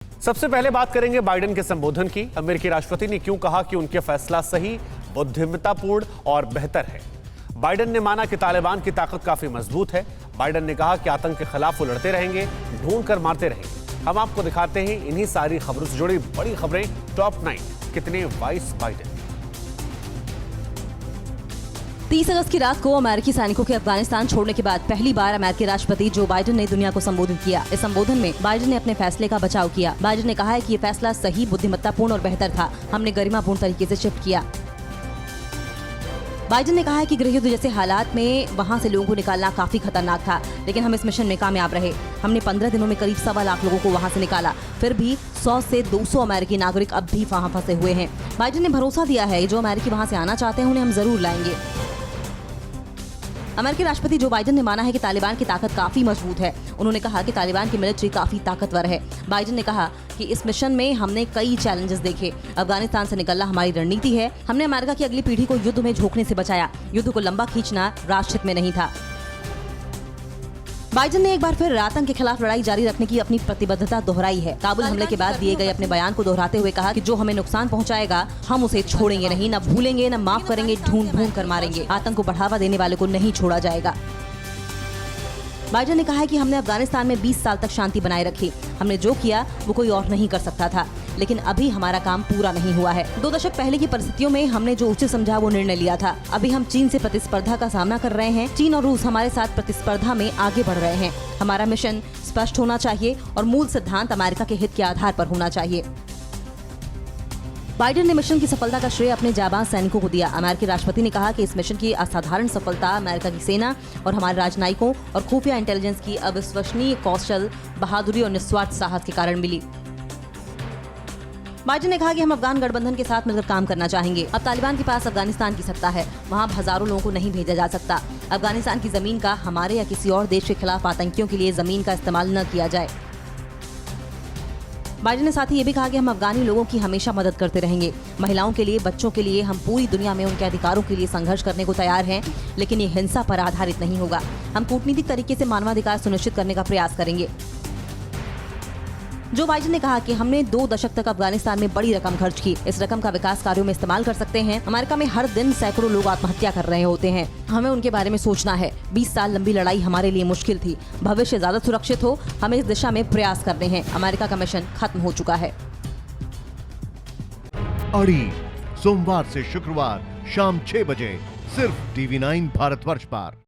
सबसे पहले बात करेंगे बाइडेन के संबोधन की। अमेरिकी राष्ट्रपति ने क्यों कहा कि उनके फैसला सही, बुद्धिमत्तापूर्ण और बेहतर है। बाइडेन ने माना कि तालिबान की ताकत काफी मजबूत है। बाइडेन ने कहा कि आतंक के खिलाफ वो लड़ते रहेंगे, ढूंढ कर मारते रहेंगे। हम आपको दिखाते हैं इन्हीं सारी खबरों से जुड़ी बड़ी खबरें। टॉप 9 कितने वाइस बाइडेन। 30 अगस्त की रात को अमेरिकी सैनिकों के अफगानिस्तान छोड़ने के बाद पहली बार अमेरिकी राष्ट्रपति जो बाइडेन ने दुनिया को संबोधित किया। इस संबोधन में बाइडेन ने अपने फैसले का बचाव किया। बाइडेन ने कहा है कि ये फैसला सही, बुद्धिमत्तापूर्ण और बेहतर था। हमने गरिमापूर्ण तरीके से शिफ्ट किया। बाइडेन ने कहा है कि गृह युद्ध जैसे हालात में वहां से लोगों को निकालना काफी खतरनाक था, लेकिन हम इस मिशन में कामयाब रहे। हमने 15 दिनों में करीब 1.25 लाख लोगों को वहां से निकाला। फिर भी 100 से 200 अमेरिकी नागरिक अब भी वहां फंसे हुए हैं। बाइडेन ने भरोसा दिया है जो अमेरिकी वहां से आना चाहते हैं उन्हें हम जरूर लाएंगे। अमेरिकी राष्ट्रपति जो बाइडेन ने माना है कि तालिबान की ताकत काफी मजबूत है। उन्होंने कहा कि तालिबान की मिलिट्री काफी ताकतवर है। बाइडेन ने कहा कि इस मिशन में हमने कई चैलेंजेस देखे। अफगानिस्तान से निकलना हमारी रणनीति है। हमने अमेरिका की अगली पीढ़ी को युद्ध में झोंकने से बचाया। युद्ध को लंबा खींचना राष्ट्रहित में नहीं था। बाइडेन ने एक बार फिर आतंक के खिलाफ लड़ाई जारी रखने की अपनी प्रतिबद्धता दोहराई है। काबुल हमले के बाद दिए गए अपने बयान को दोहराते हुए कहा कि जो हमें नुकसान पहुंचाएगा हम उसे छोड़ेंगे नहीं, न भूलेंगे, न माफ करेंगे, ढूंढ कर मारेंगे। आतंक को बढ़ावा देने वाले को नहीं छोड़ा जाएगा। बाइडेन ने कहा है कि हमने अफगानिस्तान में 20 साल तक शांति बनाए रखी। हमने जो किया वो कोई और नहीं कर सकता था, लेकिन अभी हमारा काम पूरा नहीं हुआ है। 2 दशक पहले की परिस्थितियों में हमने जो उचित समझा वो निर्णय लिया था। अभी हम चीन से प्रतिस्पर्धा का सामना कर रहे हैं। चीन और रूस हमारे साथ प्रतिस्पर्धा में आगे बढ़ रहे हैं। हमारा मिशन स्पष्ट होना चाहिए और मूल सिद्धांत अमेरिका के हित के आधार पर होना चाहिए। बाइडेन ने मिशन की सफलता का श्रेय अपने जाबाज सैनिकों को दिया। अमेरिकी राष्ट्रपति ने कहा कि इस मिशन की असाधारण सफलता अमेरिका की सेना और हमारे राजनयिकों और खुफिया इंटेलिजेंस की अविश्वसनीय कौशल, बहादुरी और निस्वार्थ साहस के कारण मिली। बाइडेन ने कहा कि हम अफगान गठबंधन के साथ मिलकर काम करना चाहेंगे। अब तालिबान के पास अफगानिस्तान की सत्ता है, वहां हजारों लोगों को नहीं भेजा जा सकता। अफगानिस्तान की जमीन का हमारे या किसी और देश के खिलाफ आतंकियों के लिए जमीन का इस्तेमाल न किया जाए। बाइडेन ने साथ ही ये भी कहा कि हम अफगानी लोगों की हमेशा मदद करते रहेंगे। महिलाओं के लिए, बच्चों के लिए हम पूरी दुनिया में उनके अधिकारों के लिए संघर्ष करने को तैयार हैं, लेकिन ये हिंसा पर आधारित नहीं होगा। हम कूटनीतिक तरीके से मानवाधिकार सुनिश्चित करने का प्रयास करेंगे। जो बाइडेन ने कहा कि हमने 2 दशक तक अफगानिस्तान में बड़ी रकम खर्च की। इस रकम का विकास कार्यों में इस्तेमाल कर सकते हैं। अमेरिका में हर दिन सैकड़ों लोग आत्महत्या कर रहे होते हैं। हमें उनके बारे में सोचना है। 20 साल लंबी लड़ाई हमारे लिए मुश्किल थी। भविष्य ज्यादा सुरक्षित हो, हमें इस दिशा में प्रयास करने हैं। अमेरिका का मिशन खत्म हो चुका है। अड़ी सोमवार से शुक्रवार शाम 6 बजे सिर्फ TV9 भारतवर्ष पर।